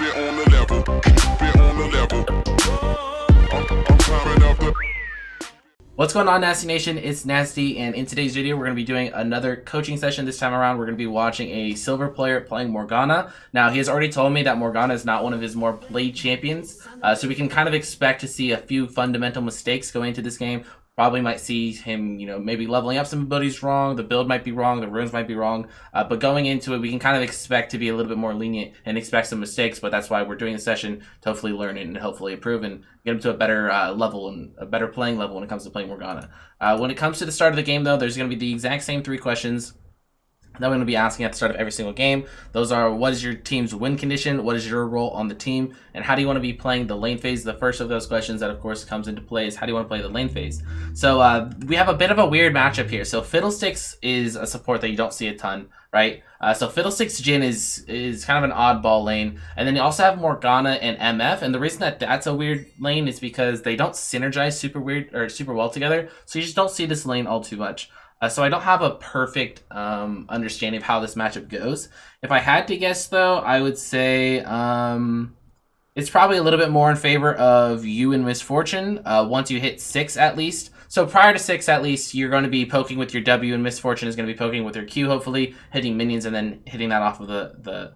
it on the level. Keep it on the level. I'm climbing up the. What's going on, Nasteey Nation? It's Nasteey, and in today's video, we're going to be doing another coaching session. This time around, we're going to be watching a silver player playing Morgana. Now, he has already told me that Morgana is not one of his more played champions, so we can kind of expect to see a few fundamental mistakes going into this game. Probably might see him, maybe leveling up some abilities wrong, the build might be wrong, the runes might be wrong, but going into it, we can kind of expect to be a little bit more lenient and expect some mistakes, but that's why we're doing the session to hopefully learn it and hopefully improve and get him to a better level and a better playing level when it comes to playing Morgana. When it comes to the start of the game, though, there's going to be the exact same 3 questions that we're going to be asking at the start of every single game. Those are, what is your team's win condition? What is your role on the team? And how do you want to be playing the lane phase? The first of those questions that, of course, comes into play is how do you want to play the lane phase? So we have a bit of a weird matchup here. So Fiddlesticks is a support that you don't see a ton, right? So Fiddlesticks Jhin is kind of an oddball lane. And then you also have Morgana and MF. And the reason that that's a weird lane is because they don't synergize super well together. So you just don't see this lane all too much. So I don't have a perfect understanding of how this matchup goes. If I had to guess, though, I would say it's probably a little bit more in favor of you and Misfortune once you hit 6 at least. So prior to 6 at least, you're going to be poking with your W, and Misfortune is going to be poking with her Q, hopefully, hitting minions and then hitting that off of the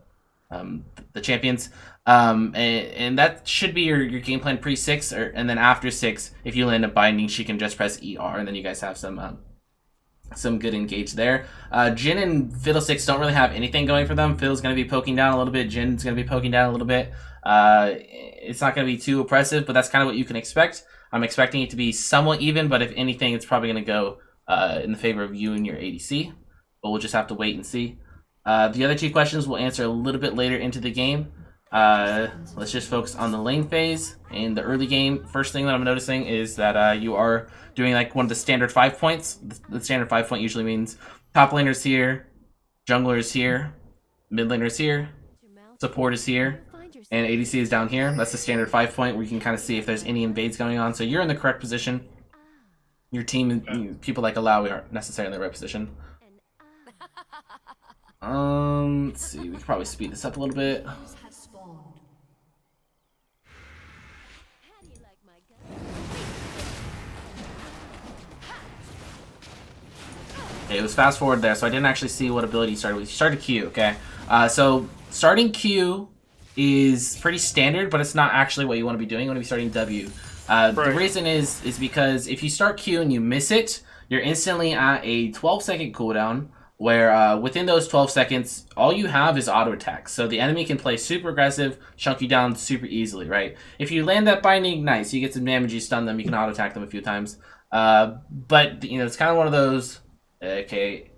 champions. And that should be your game plan pre-6, and then after 6, if you land a binding, she can just press ER, and then you guys have some good engage there. Jhin and Fiddlesticks don't really have anything going for them. Fiddle's going to be poking down a little bit. Jin's going to be poking down a little bit. It's not going to be too oppressive, but that's kind of what you can expect. I'm expecting it to be somewhat even, but if anything, it's probably going to go in the favor of you and your ADC. But we'll just have to wait and see. The other 2 questions we'll answer a little bit later into the game. Let's just focus on the lane phase. In the early game, first thing that I'm noticing is that you are doing like one of the standard 5 points. The standard 5 point usually means top laner's here, jungler is here, mid laner is here, support is here, and ADC is down here. That's the standard 5 point where you can kind of see if there's any invades going on. So you're in the correct position. Your team, people like Alawi aren't necessarily in the right position. Let's see, we can probably speed this up a little bit. Okay, it was fast forward there, so I didn't actually see what ability he started with. He started Q, okay? So starting Q is pretty standard, but it's not actually what you want to be doing. You want to be starting W. Right. The reason is because if you start Q and you miss it, you're instantly at a 12-second cooldown, where within those 12 seconds, all you have is auto attack. So the enemy can play super aggressive, chunk you down super easily, right? If you land that binding, nice. You get some damage, you stun them, you can auto attack them a few times. But it's kind of one of those. Okay,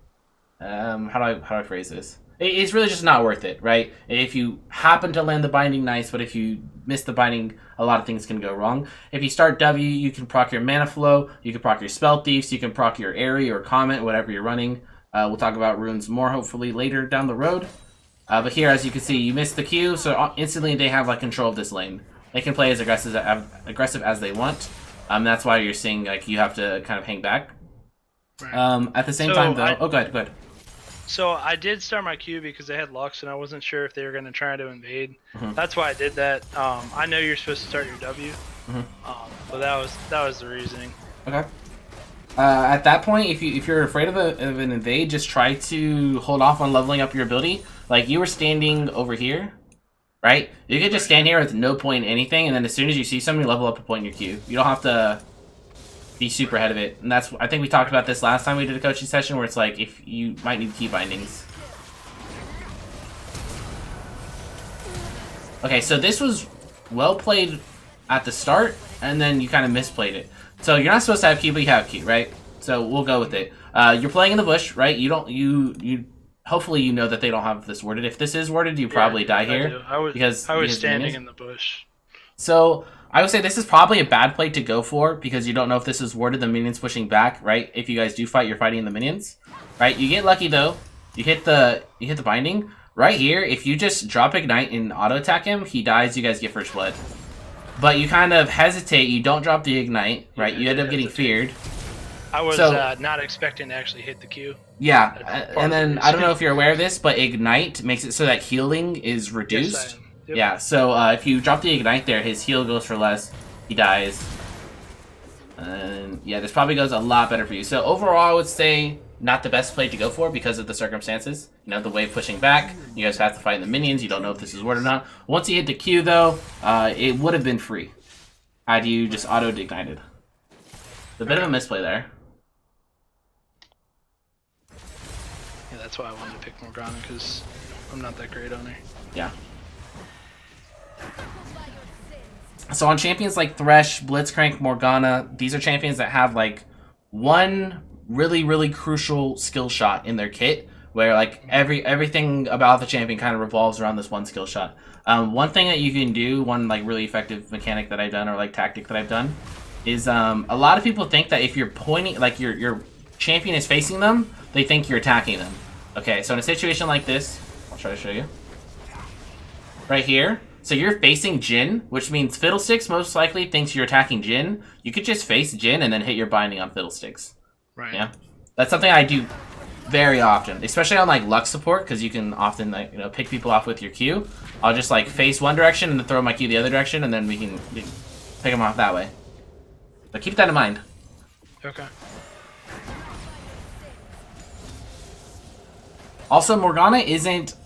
how do I phrase this? It's really just not worth it, right? If you happen to land the binding, nice, but if you miss the binding, a lot of things can go wrong. If you start W, you can proc your mana flow, you can proc your spell thieves, you can proc your airy or comment, whatever you're running. We'll talk about runes more hopefully later down the road. But here, as you can see, you missed the Q, so instantly they have like control of this lane. They can play as aggressive as they want. That's why you're seeing like you have to kind of hang back. Right. At the same time, though, go ahead. So I did start my Q because they had Lux, and I wasn't sure if they were going to try to invade. That's why I did that. I know you're supposed to start your W, but that was the reasoning. Okay. At that point, if you're afraid of an invade, just try to hold off on leveling up your ability. Like you were standing over here, right? You could just stand here with no point in anything, and then as soon as you see somebody, level up a point in your Q. You don't have to be super ahead of it. And that's, I think we talked about this last time we did a coaching session, where it's like if you might need key bindings. Okay, so this was well played at the start, and then you kind of misplayed it. So you're not supposed to have Q, but you have Q, right? So we'll go with it. You're playing in the bush, right? You hopefully you know that they don't have this worded. If this is worded, you probably die here. I was standing in the bush. So I would say this is probably a bad play to go for, because you don't know if this is worded, the minions pushing back, right? If you guys do fight, you're fighting the minions, right? You get lucky though. You hit the binding. Right here, if you just drop Ignite and auto attack him, he dies, you guys get first blood. But you kind of hesitate, you don't drop the Ignite, right? You end up getting feared. I was not expecting to actually hit the Q. Yeah, and then I don't know if you're aware of this, but Ignite makes it so that healing is reduced. Yep. Yeah, so if you drop the Ignite there, his heal goes for less, he dies. And yeah, this probably goes a lot better for you. So overall, I would say not the best play to go for because of the circumstances. You know, the wave pushing back, you guys have to fight the minions, you don't know if this is worth or not. Once you hit the Q though, it would have been free had you just auto-ignited. A bit of a misplay there. Yeah, that's why I wanted to pick Morgana, because I'm not that great on her. Yeah. So on champions like Thresh, Blitzcrank, Morgana, these are champions that have like one really crucial skill shot in their kit, where like everything about the champion kind of revolves around this one skill shot. One thing that you can do, one like really effective mechanic that I've done, or like tactic that I've done, is a lot of people think that if you're pointing, like your champion is facing them, they think you're attacking them. Okay, so in a situation like this, I'll try to show you. Right here, so you're facing Jhin, which means Fiddlesticks most likely thinks you're attacking Jhin. You could just face Jhin and then hit your binding on Fiddlesticks. Right. Yeah, that's something I do very often, especially on like Lux support, because you can often like pick people off with your Q. I'll just like face one direction and then throw my Q the other direction, and then we can pick them off that way. But keep that in mind. Okay. Also, Morgana isn't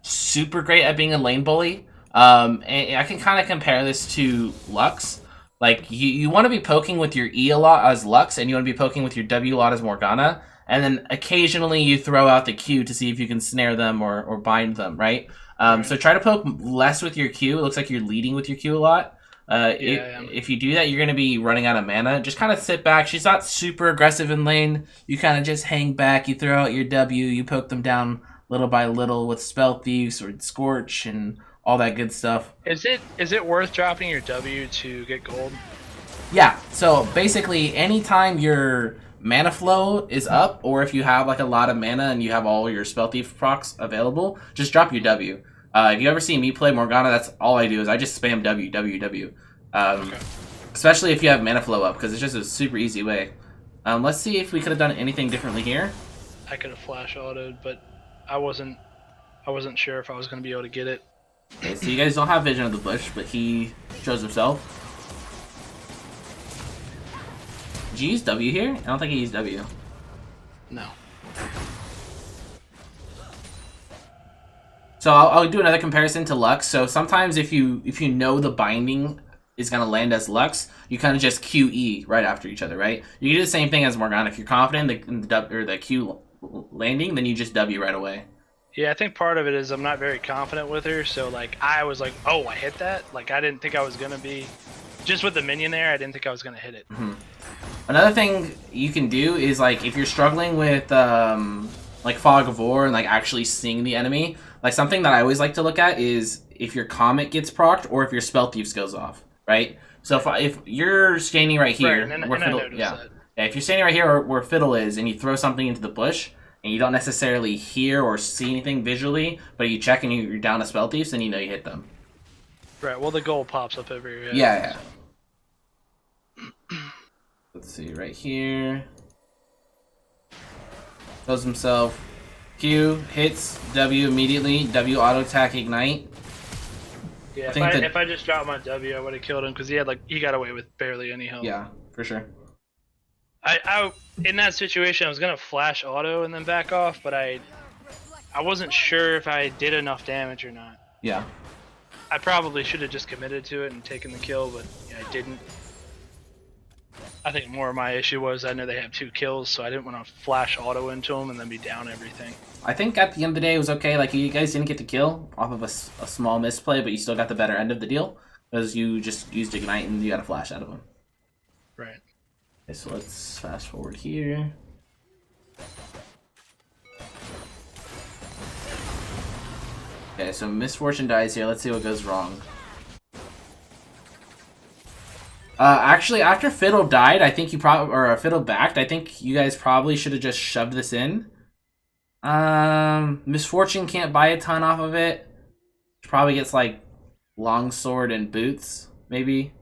super great at being a lane bully. And I can kind of compare this to Lux. Like, you want to be poking with your E a lot as Lux, and you want to be poking with your W a lot as Morgana, and then occasionally you throw out the Q to see if you can snare them or bind them, right? So try to poke less with your Q. It looks like you're leading with your Q a lot. If you do that, you're going to be running out of mana. Just kind of sit back. She's not super aggressive in lane. You kind of just hang back. You throw out your W. You poke them down little by little with Spell Thieves or Scorch and all that good stuff. Is it worth dropping your W to get gold? Yeah. So basically, anytime your mana flow is up, or if you have like a lot of mana and you have all your Spell Thief procs available, just drop your W. If you ever see me play Morgana, that's all I do is I just spam W, W, W. Okay. Especially if you have mana flow up, because it's just a super easy way. Let's see if we could have done anything differently here. I could have flash autoed, but I wasn't sure if I was going to be able to get it. Okay, so you guys don't have vision of the bush, but he shows himself. Did you use W here? I don't think he used W. No. So I'll do another comparison to Lux. So sometimes if you know the binding is gonna land as Lux, you kind of just QE right after each other, right? You can do the same thing as Morgana. If you're confident in the Q landing, then you just W right away. Yeah, I think part of it is I'm not very confident with her, so like I was like, oh, I hit that. Like I didn't think I was gonna be, just with the minion there, I didn't think I was gonna hit it. Mm-hmm. Another thing you can do is like if you're struggling with like Fog of War and like actually seeing the enemy, like something that I always like to look at is if your Comet gets procced or if your Spell Thieves goes off, right? So if you're standing right here, right, where Fiddle, yeah, if you're standing right here where Fiddle is, and you throw something into the bush, and you don't necessarily hear or see anything visually, but you check and you're down a Spell Thieves, then you know you hit them. Right. Well, the goal pops up every year. Yeah. Let's see right here. Throws himself. Q hits W immediately. W auto attack ignite. Yeah. If I just dropped my W, I would have killed him because he got away with barely any health. Yeah, for sure. I in that situation I was gonna flash auto and then back off, but I wasn't sure if I did enough damage or not. Yeah. I probably should have just committed to it and taken the kill, but yeah, I didn't. I think more of my issue was I know they have 2 kills, so I didn't want to flash auto into them and then be down everything. I think at the end of the day it was okay. Like you guys didn't get the kill off of a small misplay, but you still got the better end of the deal because you just used ignite and you got a flash out of them. Right. Okay, so let's fast forward here. Okay, so Misfortune dies here. Let's see what goes wrong. Actually, after Fiddle died, I think Fiddle backed. I think you guys probably should have just shoved this in. Misfortune can't buy a ton off of it. Probably gets like longsword and boots, maybe.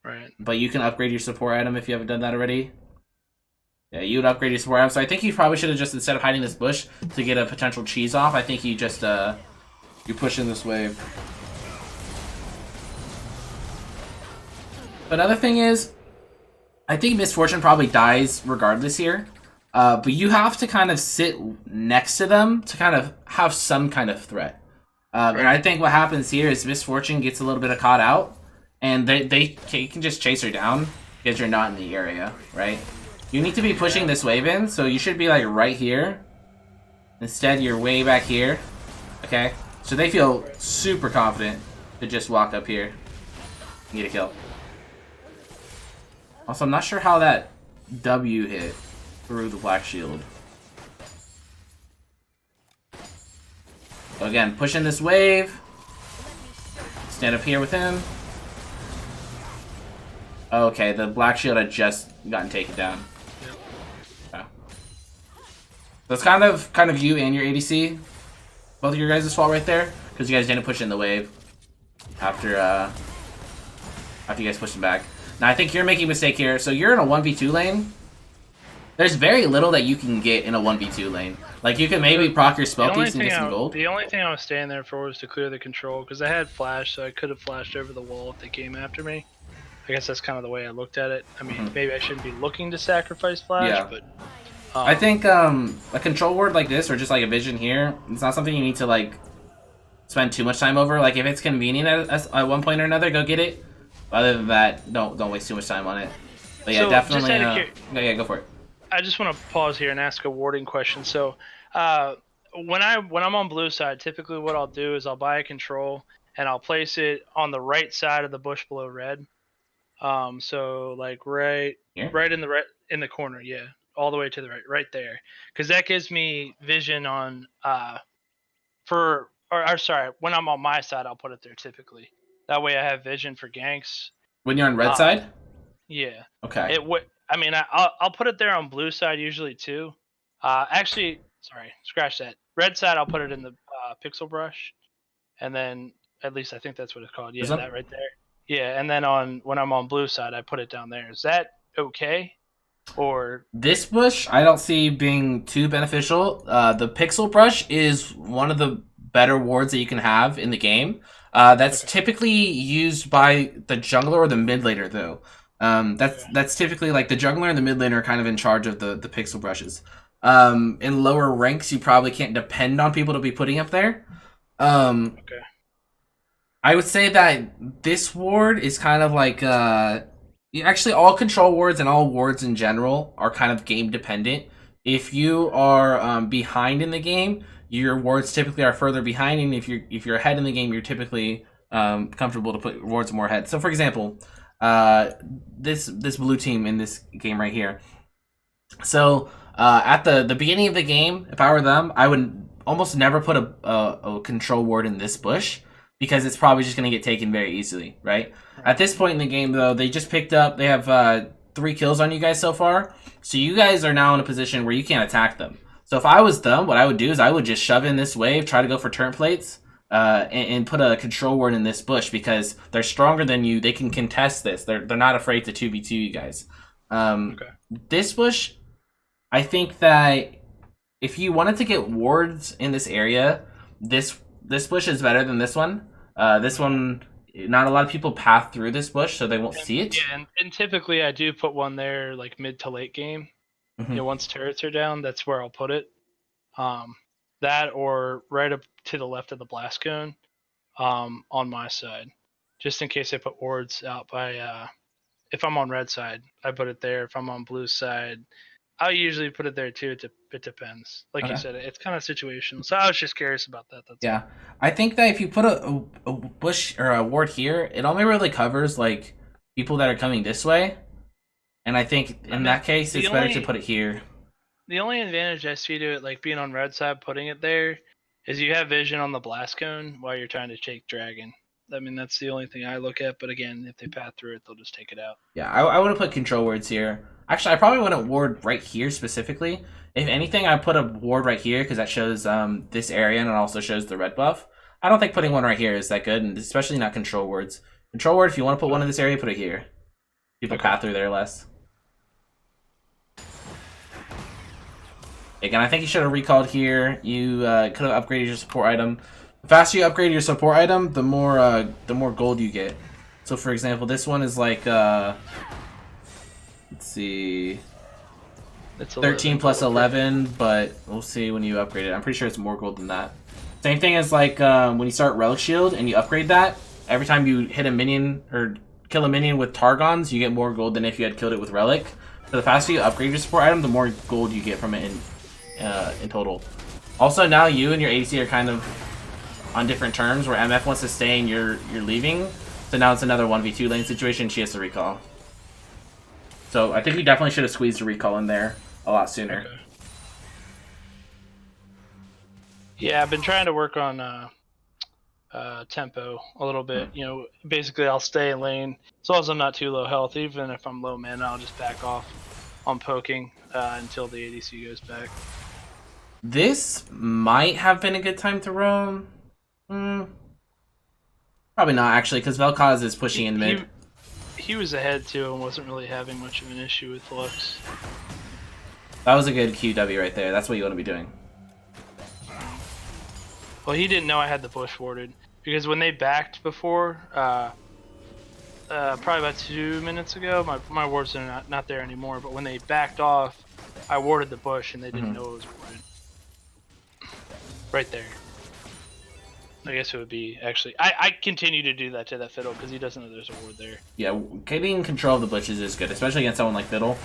Right. But you can upgrade your support item if you haven't done that already. Yeah, you would upgrade your support item. So I think you probably should have just, instead of hiding this bush to get a potential cheese off, I think you just you push in this wave. But another thing is, I think Misfortune probably dies regardless here. But you have to kind of sit next to them to kind of have some kind of threat. And I think what happens here is Misfortune gets a little bit of caught out, and they can just chase her down because you're not in the area, right? You need to be pushing this wave in, so you should be like right here. Instead, you're way back here, okay? So they feel super confident to just walk up here and get a kill. Also, I'm not sure how that W hit through the black shield. So again, pushing this wave. Stand up here with him. Okay, the black shield had just gotten taken down. Yep. Okay. So it's kind of you and your ADC, both of your guys' fault right there, because you guys didn't push in the wave after you guys pushed him back. Now I think you're making a mistake here. So you're in a 1v2 lane. There's very little that you can get in a 1v2 lane. Like, you can maybe proc your spell piece and get some gold. The only thing I was staying there for was to clear the control, because I had flash, so I could have flashed over the wall if they came after me. I guess that's kind of the way I looked at it. I mean, maybe I shouldn't be looking to sacrifice flash, but... I think a control ward like this, or just like a vision here, it's not something you need to, like, spend too much time over. Like, if it's convenient at one point or another, go get it. Other than that, don't waste too much time on it. But yeah, so definitely... yeah, go for it. I just want to pause here and ask a warding question. So, when I'm on blue side, typically what I'll do is I'll buy a control and I'll place it on the right side of the bush below red. So like right in the corner, yeah, all the way to the right there, because that gives me vision on when I'm on my side, I'll put it there typically. That way I have vision for ganks. When you're on red side? Yeah. Okay. I mean, I'll put it there on blue side usually too. Actually, sorry, scratch that. Red side, I'll put it in the pixel brush, and then at least I think that's what it's called. Yeah, that right there. Yeah, and then when I'm on blue side, I put it down there. Is that okay? Or this bush, I don't see being too beneficial. The pixel brush is one of the better wards that you can have in the game. That's typically used by the jungler or the mid laner, though. That's typically like the jungler and the mid laner are kind of in charge of the pixel brushes. In lower ranks, you probably can't depend on people to be putting up there. okay. I would say that this ward is kind of like actually all control wards and all wards in general are kind of game dependent. If you are behind in the game, your wards typically are further behind, and if you're ahead in the game, you're typically comfortable to put wards more ahead. So for example, this blue team in this game right here. So at the beginning of the game, if I were them, I would almost never put a control ward in this bush, because it's probably just going to get taken very easily, right? At this point in the game, though, they just picked up, they have 3 kills on you guys so far, so you guys are now in a position where you can't attack them. So if I was them, what I would do is I would just shove in this wave, try to go for turn plates, and put a control ward in this bush, because they're stronger than you. They can contest this. They're not afraid to 2v2 you guys. This bush, I think that if you wanted to get wards in this area, this bush is better than this one. This one, not a lot of people path through this bush, so they won't see it. Yeah, and typically I do put one there like mid to late game. You know, once turrets are down, that's where I'll put it. That or right up to the left of the blast cone, on my side, just in case I put wards out by. If I'm on red side, I put it there. If I'm on blue side, I usually put it there too. It depends. Like you said, it's kind of situational. So I was just curious about that. That's all. I think that if you put a bush or a ward here, it only really covers like people that are coming this way. And I think in that case, it's better to put it here. The only advantage I see to it, like being on red side, putting it there, is you have vision on the blast cone while you're trying to take dragon. I mean, that's the only thing I look at. But again, if they path through it, they'll just take it out. Yeah, I would have put control wards here. Actually, I probably wouldn't ward right here specifically. If anything, I put a ward right here because that shows this area, and it also shows the red buff. I don't think putting one right here is that good, and especially not control wards. Control ward, if you want to put one in this area, put it here. People path through there less. Again, I think you should have recalled here. You could have upgraded your support item. The faster you upgrade your support item, the more gold you get. So for example, this one is like, let's see, It's 13 plus gold. 11, but we'll see when you upgrade it. I'm pretty sure it's more gold than that. Same thing as like when you start Relic Shield and you upgrade that, every time you hit a minion or kill a minion with Targons, you get more gold than if you had killed it with Relic. So the faster you upgrade your support item, the more gold you get from it in total. Also, now you and your ADC are kind of on different terms, where MF wants to stay and you're leaving. So now it's another 1v2 lane situation. She has to recall. So I think we definitely should have squeezed a recall in there a lot sooner. Okay. Yeah, I've been trying to work on tempo a little bit. You know, basically I'll stay in lane as long as I'm not too low health. Even if I'm low mana, I'll just back off on poking until the ADC goes back. This might have been a good time to roam. Probably not, actually, because Vel'Koz is pushing in mid. He was ahead too and wasn't really having much of an issue with Lux. That was a good QW right there. That's what you want to be doing. Well, he didn't know I had the bush warded, because when they backed before, probably about 2 minutes ago, my wards are not there anymore, but when they backed off, I warded the bush and they didn't know it was warded. Right there. I guess it would be, actually, I continue to do that to that Fiddle because he doesn't know there's a ward there. Yeah, getting control of the bushes is good, especially against someone like Fiddle.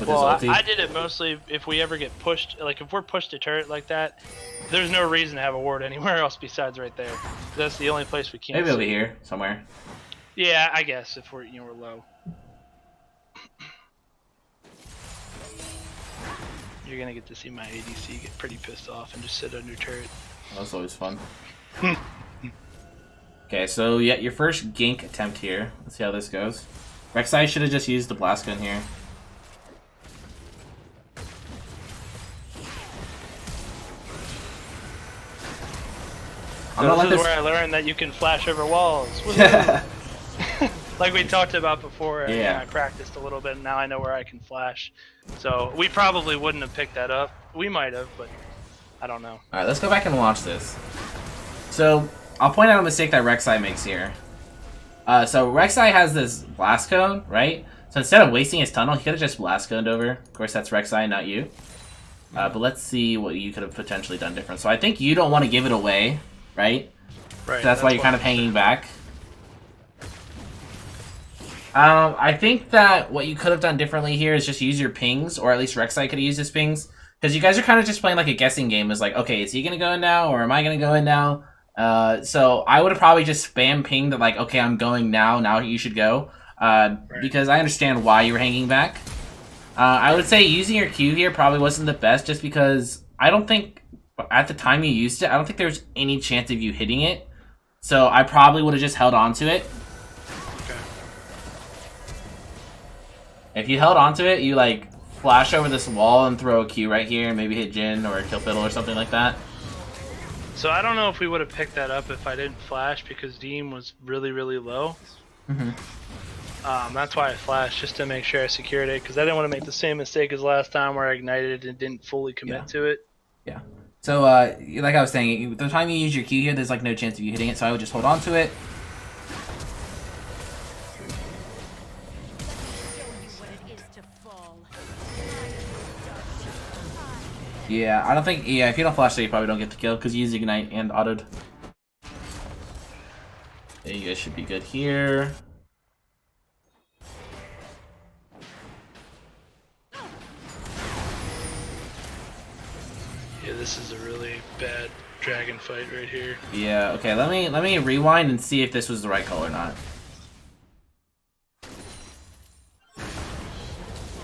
Well, I did it mostly if we ever get pushed, like if we're pushed to turret like that, there's no reason to have a ward anywhere else besides right there. That's the only place we can't. Maybe over here somewhere. Yeah, I guess if we're we're low. You're gonna get to see my ADC get pretty pissed off and just sit under turret. That's always fun. Okay, so yeah, your first gank attempt here. Let's see how this goes. Rek'Sai should have just used the blast gun here. So this is where I learned that you can flash over walls. Like we talked about before, yeah. And I practiced a little bit, and now I know where I can flash. So we probably wouldn't have picked that up. We might have, but I don't know. Alright, let's go back and watch this. So, I'll point out a mistake that Rek'Sai makes here. So Rek'Sai has this blast cone, right? So instead of wasting his tunnel, he could have just blast coned over. Of course, that's Rek'Sai, not you. But let's see what you could have potentially done different. So I think you don't want to give it away, right? Right. So that's why you're kind of hanging back. I think that what you could have done differently here is just use your pings, or at least Rek'Sai could have used his pings. Because you guys are kind of just playing like a guessing game. It's like, okay, is he going to go in now, or am I going to go in now? So I would have probably just spam pinged that, like, okay, I'm going now you should go. Because I understand why you were hanging back. I would say using your Q here probably wasn't the best, just because I don't think, at the time you used it, I don't think there was any chance of you hitting it. So I probably would have just held on to it. Okay. If you held on to it, you, like, flash over this wall and throw a Q right here, and maybe hit Jhin or kill Fiddle or something like that. So I don't know if we would have picked that up if I didn't flash, because Deem was really, really low. That's why I flashed, just to make sure I secured it, because I didn't want to make the same mistake as last time where I ignited and didn't fully commit to it. Yeah. So, like I was saying, the time you use your Q here, there's like no chance of you hitting it, so I would just hold on to it. Yeah, I don't think, if you don't flash it, you probably don't get the kill, because you use Ignite and autoed. Yeah, you guys should be good here. Yeah, this is a really bad dragon fight right here. Yeah, okay, let me rewind and see if this was the right call or not.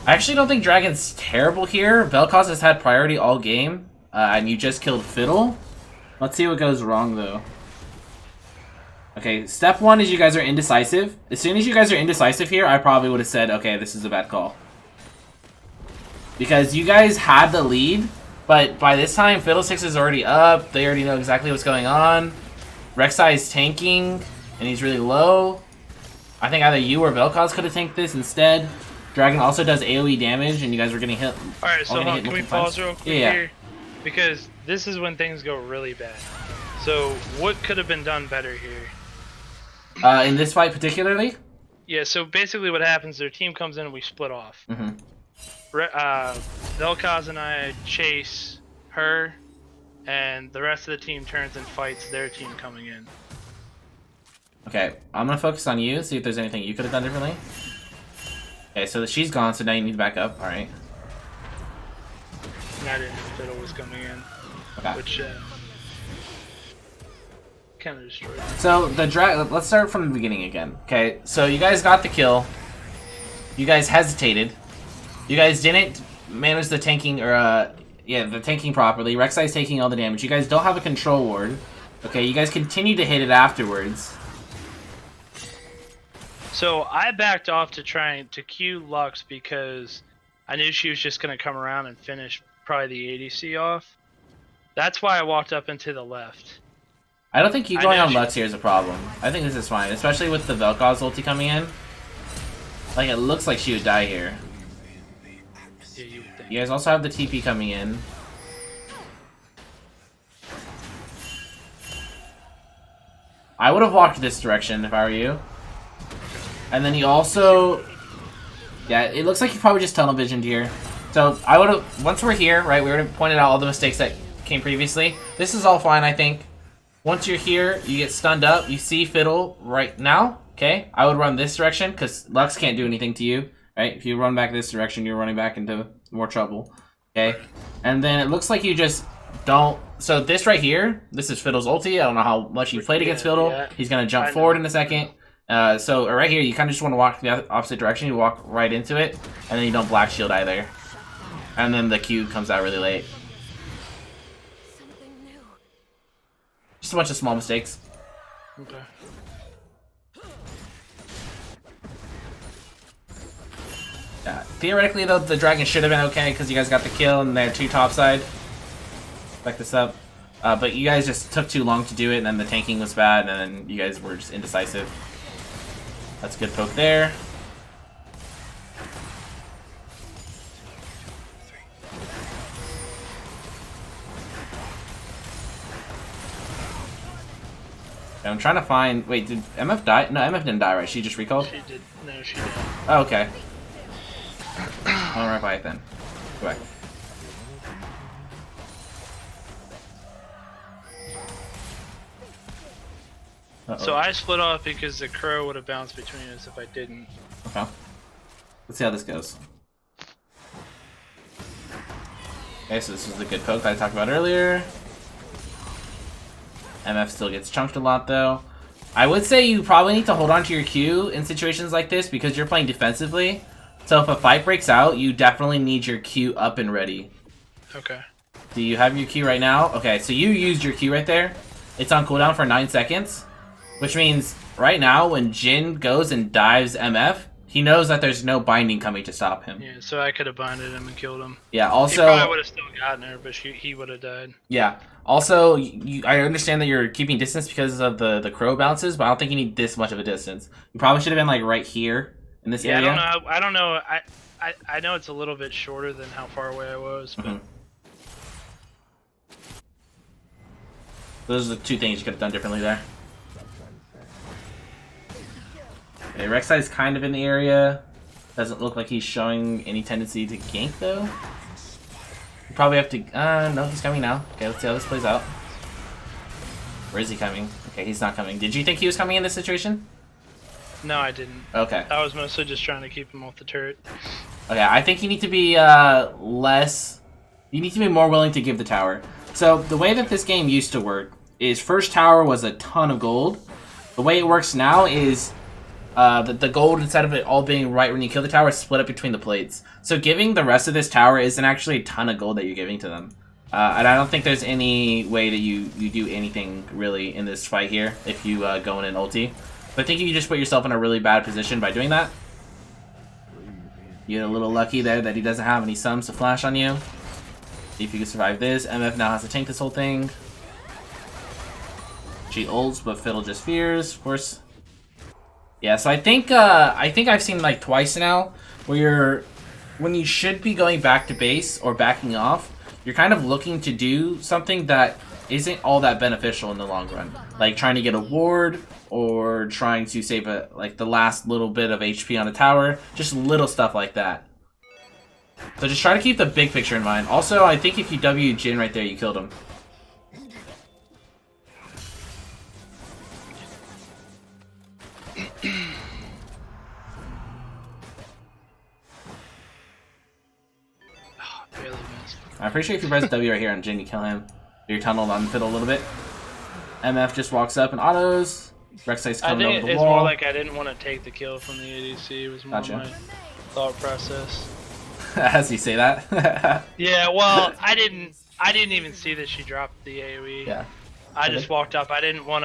I actually don't think Dragon's terrible here. Vel'Koz has had priority all game, and you just killed Fiddle. Let's see what goes wrong, though. Okay, step one is you guys are indecisive. As soon as you guys are indecisive here, I probably would have said, okay, this is a bad call. Because you guys had the lead, but by this time, Fiddlesticks is already up. They already know exactly what's going on. Rek'Sai is tanking, and he's really low. I think either you or Vel'Koz could have tanked this instead. Dragon also does AoE damage, and you guys were getting hit. Alright, so can we pause real quick here? Because this is when things go really bad. So, what could have been done better here? In this fight particularly? Yeah, so basically what happens, their team comes in and we split off. Vel'Koz and I chase her, and the rest of the team turns and fights their team coming in. Okay, I'm gonna focus on you, see if there's anything you could have done differently. Okay, so she's gone, so now you need to back up. Alright. And I didn't know Fiddle was coming in, Okay. which kind of destroyed me. So, let's start from the beginning again. Okay, so you guys got the kill. You guys hesitated. You guys didn't manage the tanking, or, the tanking properly. Rek'Sai's taking all the damage. You guys don't have a control ward. Okay, you guys continue to hit it afterwards. So I backed off to try to Q Lux because I knew she was just going to come around and finish probably the ADC off. That's why I walked up into the left. I don't think you going on Lux here is a problem. I think this is fine, especially with the Vel'Koz ulti coming in. Like, it looks like she would die here. Yeah, you would think. You guys also have the TP coming in. I would have walked this direction if I were you. And then you also... Yeah, it looks like you probably just tunnel visioned here. So, I would have... Once we're here, right, we already pointed out all the mistakes that came previously. This is all fine, I think. Once you're here, you get stunned up. You see Fiddle right now, okay? I would run this direction, because Lux can't do anything to you, right? If you run back this direction, you're running back into more trouble, okay? And then it looks like you just don't... So this right here, this is Fiddle's ulti. I don't know how much you played against Fiddle. Yeah. He's going to jump forward in a second. So right here, you kind of just want to walk the opposite direction. You walk right into it, and then you don't black shield either. And then the Q comes out really late. Just a bunch of small mistakes. Okay. Yeah, theoretically, though, the dragon should have been okay because you guys got the kill and they're 2 topside. Back this up. But you guys just took too long to do it, and then the tanking was bad, and then you guys were just indecisive. That's a good poke there. I'm trying to find... Wait, did MF die? No, MF didn't die, right? She just recalled? She did. No, she did. Oh, okay. I'll run right by it then. Go back. Uh-oh. So I split off because the crow would have bounced between us if I didn't. Okay. Let's see how this goes. Okay, so this was the good poke that I talked about earlier. MF still gets chunked a lot, though. I would say you probably need to hold on to your Q in situations like this because you're playing defensively. So if a fight breaks out, you definitely need your Q up and ready. Okay. Do you have your Q right now? Okay, so you used your Q right there. It's on cooldown for 9 seconds. Which means right now when Jhin goes and dives MF, he knows that there's no binding coming to stop him. Yeah, so I could have binded him and killed him. Yeah, also... He probably would have still gotten her, but he would have died. Yeah. Also, I understand that you're keeping distance because of the crow bounces, but I don't think you need this much of a distance. You probably should have been like right here in this area. I don't know. I know it's a little bit shorter than how far away I was, but... Those are the 2 things you could have done differently there. Okay, Rek'Sai is kind of in the area. Doesn't look like he's showing any tendency to gank, though. You probably have to... no, he's coming now. Okay, let's see how this plays out. Where is he coming? Okay, he's not coming. Did you think he was coming in this situation? No, I didn't. Okay. I was mostly just trying to keep him off the turret. Okay, I think you need to be less... You need to be more willing to give the tower. So, the way that this game used to work is first tower was a ton of gold. The way it works now is... the gold, instead of it all being right when you kill the tower, is split up between the plates. So giving the rest of this tower isn't actually a ton of gold that you're giving to them. And I don't think there's any way that you do anything really in this fight here if you go in an ulti. But I think you just put yourself in a really bad position by doing that. You get a little lucky there that he doesn't have any sums to flash on you. See if you can survive this. MF now has to tank this whole thing. She ults, but Fiddle just fears, of course. Yeah, so I think I've seen like twice now where when you should be going back to base or backing off, you're kind of looking to do something that isn't all that beneficial in the long run. Like trying to get a ward or trying to save like the last little bit of HP on a tower, just little stuff like that. So just try to keep the big picture in mind. Also, I think if you W Jin right there, you killed him. I appreciate if you press W right here on Jin, you kill him. You're tunneled on Fiddle a little bit. MF just walks up and autos. Rek'Sai's coming over the wall. I think it's more like I didn't want to take the kill from the ADC. It was more my thought process. As you say that. Yeah, well, I didn't even see that she dropped the AoE. Yeah. I just walked up. I didn't want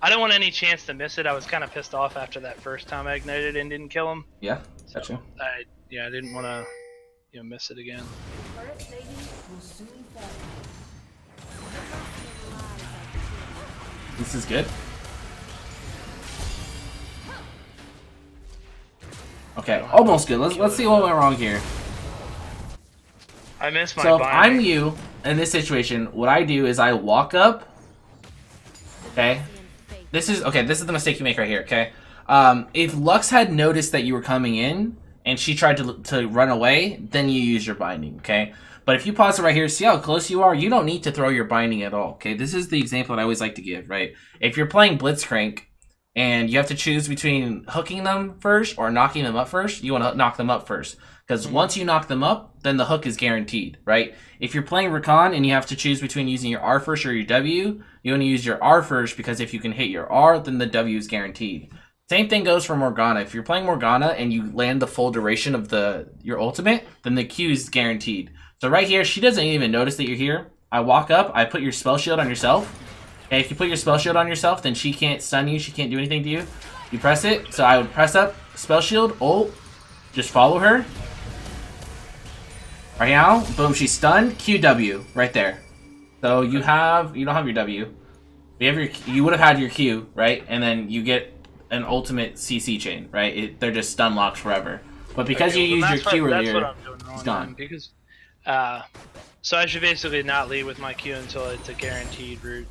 any chance to miss it. I was kind of pissed off after that first time I ignited and didn't kill him. Yeah, gotcha. So I didn't want to miss it again. This is good. Okay, almost good. Let's see what went wrong here. I missed my So if binding. I'm you in this situation, what I do is I walk up. Okay. This is the mistake you make right here, okay? If Lux had noticed that you were coming in and she tried to run away, then you use your binding, okay? But if you pause it right here, see how close you are? You don't need to throw your binding at all, okay? This is the example that I always like to give, right? If you're playing Blitzcrank and you have to choose between hooking them first or knocking them up first, you want to knock them up first. Because once you knock them up, then the hook is guaranteed, right? If you're playing Rakan and you have to choose between using your R first or your W, you want to use your R first because if you can hit your R, then the W is guaranteed. Same thing goes for Morgana. If you're playing Morgana and you land the full duration of your ultimate, then the Q is guaranteed. So right here, she doesn't even notice that you're here. I walk up, I put your spell shield on yourself. And if you put your spell shield on yourself, then she can't stun you, she can't do anything to you. You press it, so I would press up, spell shield, ult, just follow her. Right now, boom, she's stunned, QW, right there. So you don't have your W. You would have had your Q, right? And then you get an ultimate CC chain, right? They're just stun locked forever. But because you used your Q earlier, it's gone. Because, so I should basically not lead with my Q until it's a guaranteed route.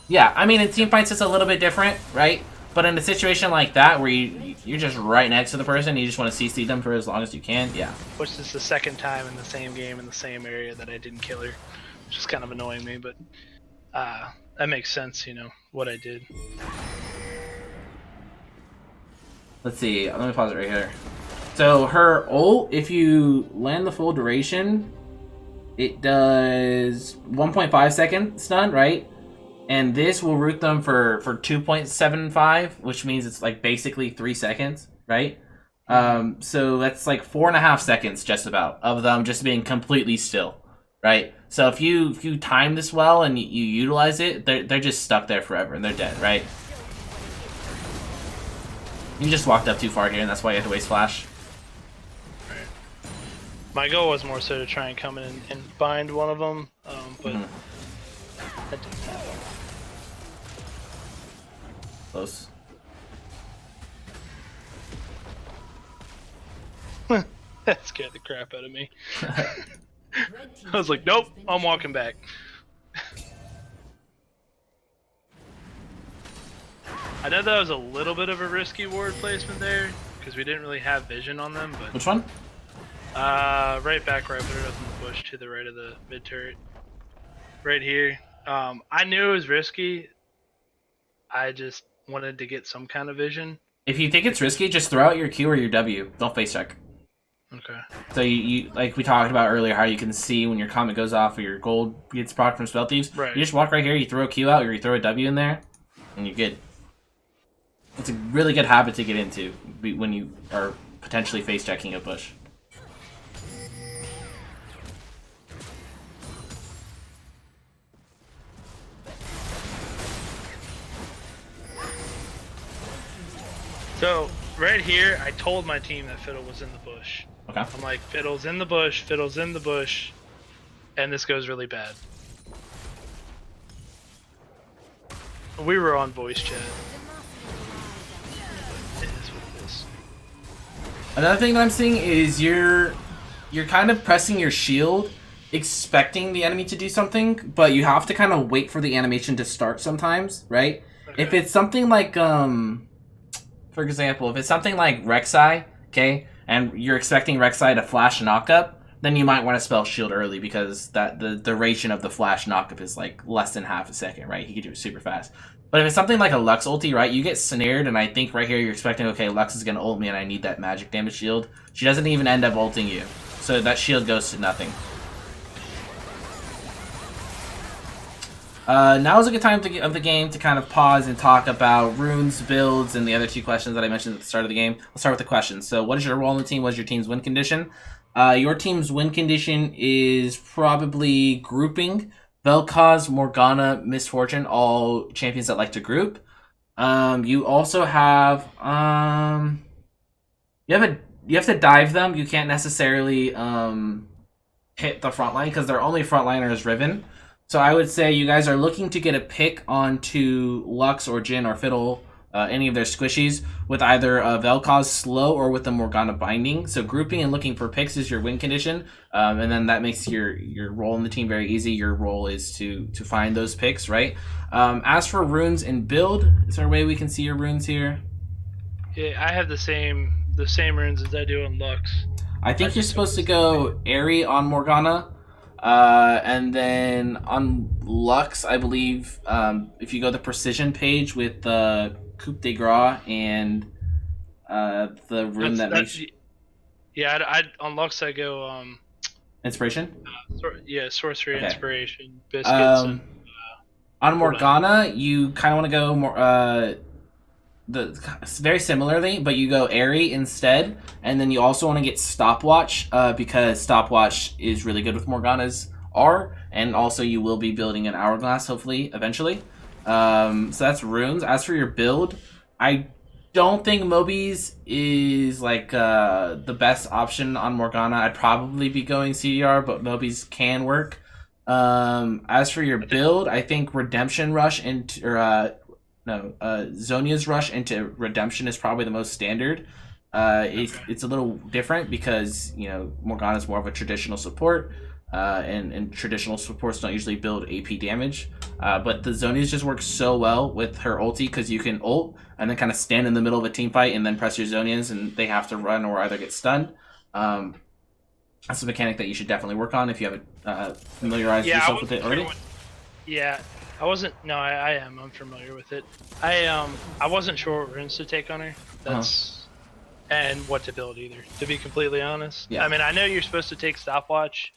Yeah, I mean, in teamfights it's a little bit different, right? But in a situation like that where you're just right next to the person, you just want to CC them for as long as you can, yeah. Which is the second time in the same game in the same area that I didn't kill her, which is kind of annoying me, but that makes sense, what I did. Let's see, let me pause it right here. So her ult, if you land the full duration, it does 1.5 second stun, right? And this will root them for 2.75, which means it's like basically 3 seconds, right? So that's like 4.5 seconds just about of them just being completely still, right? So if you time this well and you utilize it, they're just stuck there forever and they're dead, right? You just walked up too far here and that's why you had to waste flash. Right. My goal was more so to try and come in and bind one of them, but that didn't happen. Close. That scared the crap out of me. I was like, nope, I'm walking back. I know that was a little bit of a risky ward placement there, because we didn't really have vision on them, but... Which one? Right back where I put it up in the bush to the right of the mid turret. Right here. I knew it was risky. I just wanted to get some kind of vision. If you think it's risky, just throw out your Q or your W. Don't face check. Okay. So you like we talked about earlier, how you can see when your comet goes off or your gold gets procced from spell thieves. Right. You just walk right here, you throw a Q out or you throw a W in there, and you're good. It's a really good habit to get into when you are potentially face checking a bush. So, right here, I told my team that Fiddle was in the bush. Okay. I'm like, Fiddle's in the bush, Fiddle's in the bush, and this goes really bad. We were on voice chat. It is what it is. Another thing that I'm seeing is you're kind of pressing your shield expecting the enemy to do something, but you have to kind of wait for the animation to start sometimes, right? Okay. If it's something like, for example, if it's something like Rek'Sai, okay, and you're expecting Rek'Sai to flash knockup, then you might want to spell shield early because that the duration of the flash knockup is like less than half a second, right? He can do it super fast. But if it's something like a Lux ulti, right, you get snared, and I think right here you're expecting, okay, Lux is going to ult me and I need that magic damage shield. She doesn't even end up ulting you. So that shield goes to nothing. Now is a good time of the game to kind of pause and talk about runes, builds, and the other two questions that I mentioned at the start of the game. Let's start with the questions. So what is your role in the team? What is your team's win condition? Your team's win condition is probably grouping. Vel'Koz, Morgana, Miss Fortune, all champions that like to group. You also have you have to dive them. You can't necessarily hit the front line because their only frontliner is Riven. So I would say you guys are looking to get a pick onto Lux or Jhin or Fiddle, any of their squishies, with either Vel'Koz slow or with the Morgana binding. So grouping and looking for picks is your win condition, and then that makes your role in the team very easy. Your role is to find those picks, right? As for runes and build, is there a way we can see your runes here? Yeah, I have the same runes as I do on Lux. I think you're supposed to go Airy on Morgana. And then on Lux, I believe, if you go the precision page with the Coupe de Gras and the rune that makes... Yeah, on Lux I go... Inspiration? Sorcery, okay. Inspiration, Biscuits, and... on Morgana, you kind of want to go more... very similarly, but you go Airy instead, and then you also want to get Stopwatch because Stopwatch is really good with Morgana's R, and also you will be building an Hourglass hopefully eventually. So that's runes. As for your build, I don't think Moby's is like the best option on Morgana. I'd probably be going CDR, but Moby's can work. As for your build, I think Redemption Rush into Zhonya's rush into Redemption is probably the most standard. It's a little different because, you know, Morgana's more of a traditional support, and traditional supports don't usually build AP damage. But the Zhonya's just work so well with her ulti because you can ult and then kind of stand in the middle of a team fight and then press your Zhonya's and they have to run or either get stunned. That's a mechanic that you should definitely work on if you haven't familiarized yourself with it already. Yeah. I am. I'm familiar with it. I wasn't sure what runes to take on her. And what to build either, to be completely honest. Yeah. I mean, I know you're supposed to take Stopwatch,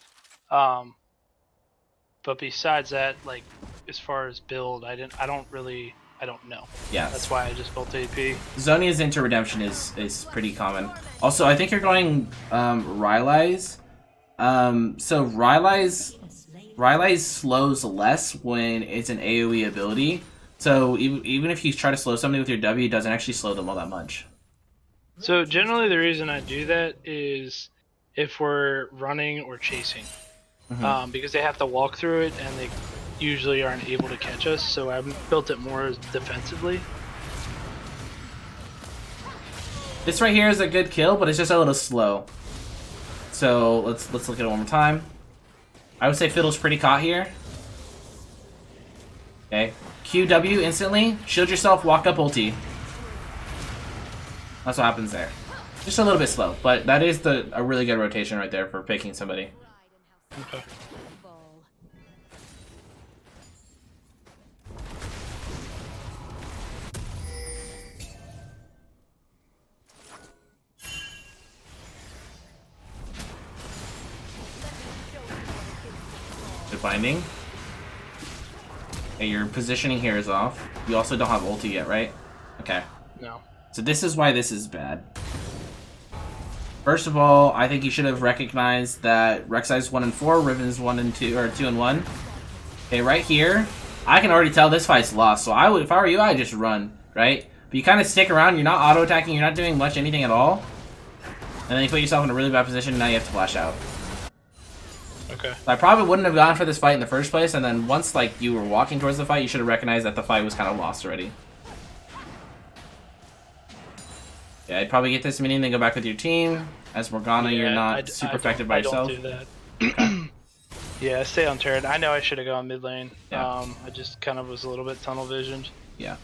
but besides that, like, as far as build, I don't know. Yeah. That's why I just built AP. Zhonya's into Redemption is pretty common. Also, I think you're going Rylai's. So Rylai's slows less when it's an AoE ability. So even if you try to slow something with your W, it doesn't actually slow them all that much. So generally the reason I do that is if we're running or chasing. Because they have to walk through it and they usually aren't able to catch us, so I built it more defensively. This right here is a good kill, but it's just a little slow. So let's look at it one more time. I would say Fiddle's pretty caught here. Okay. QW instantly. Shield yourself, walk up ulti. That's what happens there. Just a little bit slow, but that is a really good rotation right there for picking somebody. Okay. Good binding. Okay, your positioning here is off. You also don't have ulti yet, right? Okay. No. So this is why this is bad. First of all, I think you should have recognized that Rek'Sai's 1 and 4, Riven's 1 and 2, or 2 and 1. Okay, right here, I can already tell this fight's lost. So if I were you, I'd just run, right? But you kind of stick around. You're not auto attacking. You're not doing much anything at all. And then you put yourself in a really bad position. And now you have to flash out. Okay. So I probably wouldn't have gone for this fight in the first place. And then once like you were walking towards the fight, you should have recognized that the fight was kind of lost already. Yeah, I'd probably get this minion, then go back with your team. As Morgana, you're not super effective by yourself. I don't do that. Okay. Yeah, stay on turret. I know I should have gone mid lane. Yeah. I just kind of was a little bit tunnel visioned. Yeah.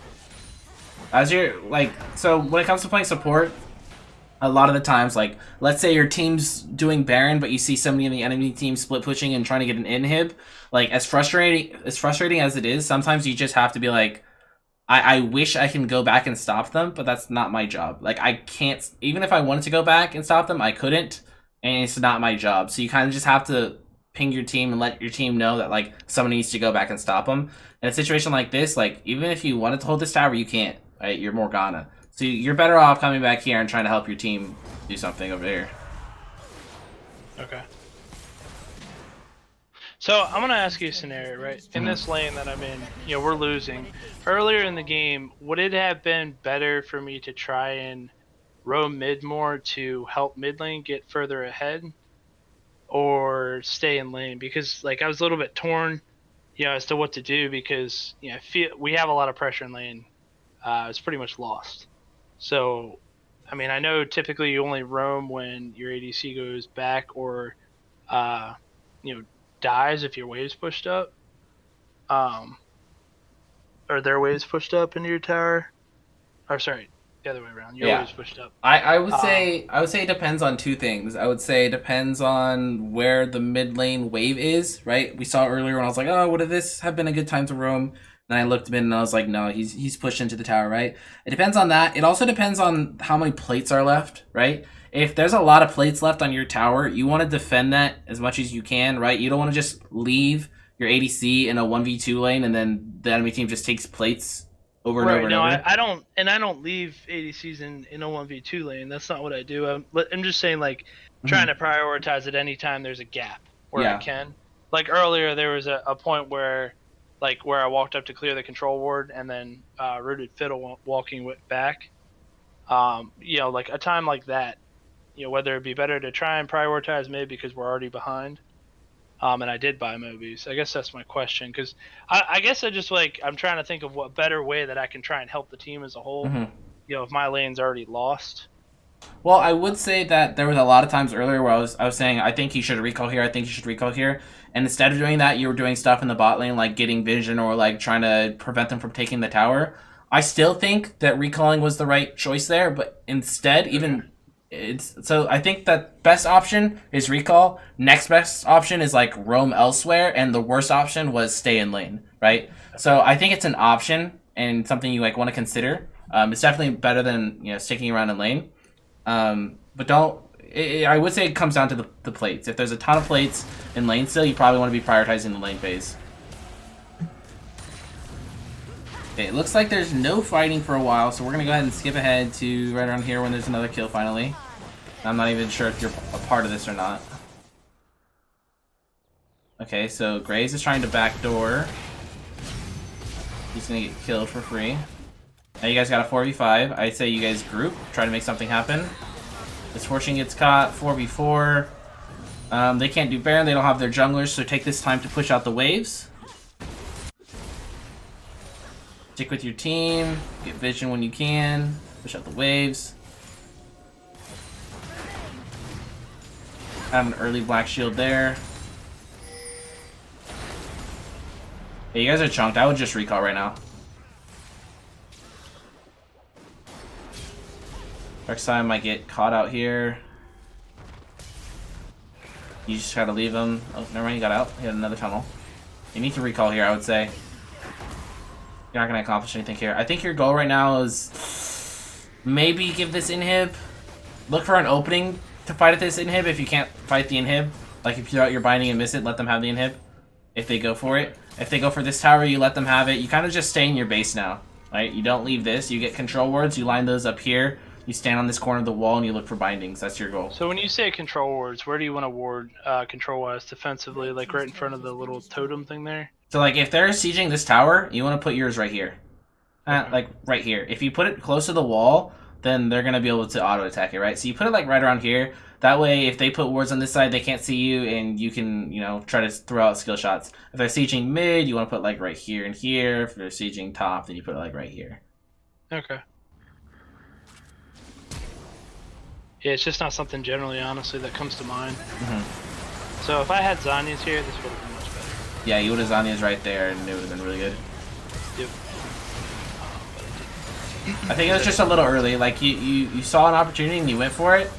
As you're like, so when it comes to playing support, a lot of the times, like, let's say your team's doing Baron, but you see somebody in the enemy team split pushing and trying to get an inhib. Like, as frustrating as it is, sometimes you just have to be like, I wish I can go back and stop them, but that's not my job. Like, I can't, even if I wanted to go back and stop them, I couldn't, and it's not my job. So you kind of just have to ping your team and let your team know that, like, someone needs to go back and stop them. In a situation like this, like, even if you wanted to hold this tower, you can't, right? You're Morgana. So you're better off coming back here and trying to help your team do something over here. Okay. So I'm gonna ask you a scenario, right? In this lane that I'm in, you know, we're losing. Earlier in the game, would it have been better for me to try and roam mid more to help mid lane get further ahead, or stay in lane? Because like I was a little bit torn, you know, as to what to do because you know I feel we have a lot of pressure in lane. It's pretty much lost. So, I mean, I know typically you only roam when your ADC goes back or, you know, dies if your wave's pushed up. Or their wave's pushed up into your tower. Or sorry, the other way around. Your wave's pushed up. I would say it depends on two things. I would say it depends on where the mid lane wave is, right? We saw earlier when I was like, oh, would this have been a good time to roam? And I looked mid and I was like, no, he's pushed into the tower, right? It depends on that. It also depends on how many plates are left, right? If there's a lot of plates left on your tower, you want to defend that as much as you can, right? You don't want to just leave your ADC in a 1v2 lane and then the enemy team just takes plates over and over and over. I don't leave ADCs in a 1v2 lane. That's not what I do. I'm just saying, like, trying to prioritize at any time there's a gap where I can. Like, earlier, there was a point where I walked up to clear the control ward and then rooted Fiddle walking back. You know, like, a time like that, you know, whether it'd be better to try and prioritize mid because we're already behind. And I did buy Mobius. I guess that's my question, because I guess I just I'm trying to think of what better way that I can try and help the team as a whole. You know, if my lane's already lost. Well, I would say that there was a lot of times earlier where I was saying I think he should recall here, I think he should recall here, and instead of doing that, you were doing stuff in the bot lane like getting vision or like trying to prevent them from taking the tower. I still think that recalling was the right choice there, but instead, so I think that best option is recall. Next best option is like roam elsewhere, and the worst option was stay in lane, right? So I think it's an option and something you like want to consider. It's definitely better than sticking around in lane. But don't. I would say it comes down to the plates. If there's a ton of plates in lane still, you probably want to be prioritizing the lane phase. Okay, it looks like there's no fighting for a while, so we're going to go ahead and skip ahead to right around here when there's another kill finally. I'm not even sure if you're a part of this or not. Okay, so Graves is trying to backdoor. He's going to get killed for free. Now you guys got a 4v5. I'd say you guys group, try to make something happen. Misfortune gets caught, 4v4. They can't do Baron, they don't have their junglers, so take this time to push out the waves. Stick with your team, get vision when you can, push out the waves. Have an early black shield there. Hey, you guys are chunked. I would just recall right now. Darkseid might get caught out here. You just try to leave him. Oh, never mind, he got out. He had another tunnel. You need to recall here, I would say. You're not going to accomplish anything here. I think your goal right now is maybe give this inhib. Look for an opening to fight at this inhib if you can't fight the inhib. Like if you throw out your binding and miss it, let them have the inhib. If they go for it. If they go for this tower, you let them have it. You kind of just stay in your base now. Right? You don't leave this. You get control wards. You line those up here. You stand on this corner of the wall and you look for bindings. That's your goal. So when you say control wards, where do you want to ward control-wise defensively? Like right in front of the little totem thing there? So like if they're sieging this tower, you want to put yours right here. Like right here. If you put it close to the wall, then they're going to be able to auto-attack it, right? So you put it like right around here. That way, if they put wards on this side, they can't see you, and you can, try to throw out skill shots. If they're sieging mid, you want to put like right here and here. If they're sieging top, then you put it like right here. Okay. Yeah, it's just not something generally, honestly, that comes to mind. So if I had Zanya's here, this would have been much better. Yeah, you would have Zanya's right there, and it would have been really good. Yep. I think it was just a little early. Like you saw an opportunity and you went for it,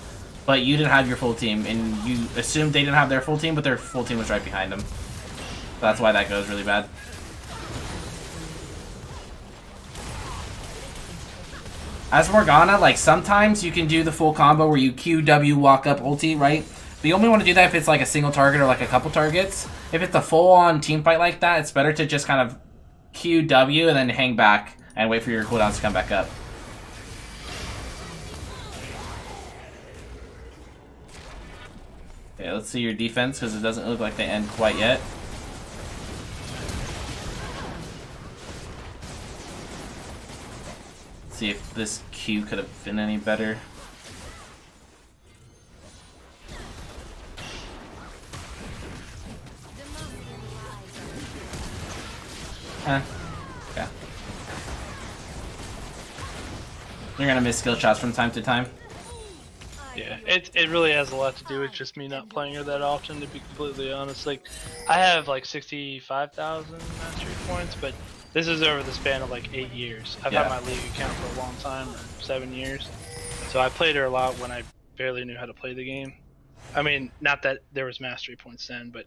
but you didn't have your full team, and you assumed they didn't have their full team, but their full team was right behind them. So that's why that goes really bad. As Morgana, like sometimes you can do the full combo where you Q, W, walk up, ulti, right? But you only want to do that if it's like a single target or like a couple targets. If it's a full-on team fight like that, it's better to just kind of Q, W, and then hang back and wait for your cooldowns to come back up. Okay, let's see your defense, because it doesn't look like they end quite yet. Let's see if this Q could have been any better. Okay. You're gonna miss skill shots from time to time. Yeah, it really has a lot to do with just me not playing her that often, to be completely honest. Like, I have like 65,000 mastery points, but this is over the span of like 8 years. I've had my league account for a long time, or 7 years. So I played her a lot when I barely knew how to play the game. I mean, not that there was mastery points then, but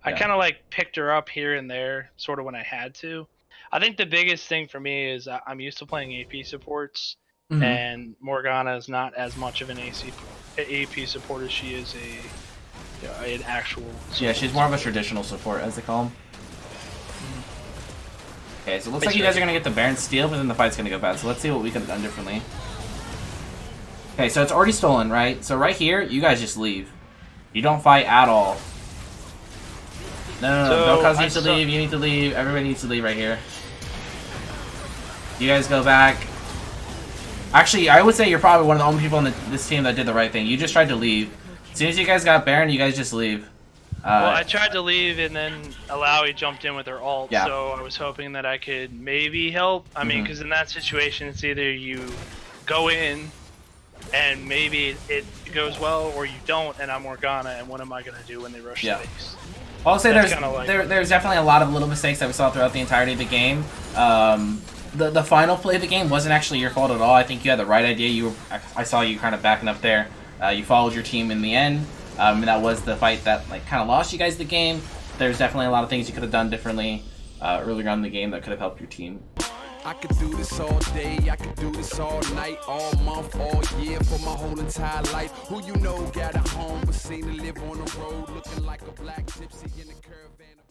I kind of like picked her up here and there, sort of when I had to. I think the biggest thing for me is I'm used to playing AP supports. And Morgana is not as much of an AP support as she is an actual support. Yeah, she's more of a traditional support, as they call them. Okay, so it looks like you guys are going to get the Baron steal, but then the fight's going to go bad. So let's see what we could have done differently. Okay, so it's already stolen, right? So right here, you guys just leave. You don't fight at all. No, don't cause you to leave. You need to leave. Everybody needs to leave right here. You guys go back. Actually, I would say you're probably one of the only people on this team that did the right thing. You just tried to leave. As soon as you guys got Baron, you guys just leave. Well, I tried to leave, and then Alawi jumped in with her ult, so I was hoping that I could maybe help. I mean, because in that situation, it's either you go in, and maybe it goes well, or you don't, and I'm Morgana, and what am I going to do when they rush the base? I'll say there's definitely a lot of little mistakes that we saw throughout the entirety of the game. The final play of the game wasn't actually your fault at all. I think you had the right idea. I saw you kind of backing up there. You followed your team in the end, and that was the fight that like kind of lost you guys the game. There's definitely a lot of things you could have done differently earlier on in the game that could have helped your team. I could do this all day, I could do this all night, all month, all year, for my whole entire life. Who you know got a home, but seen to live on the road, looking like a black gypsy in a caravan.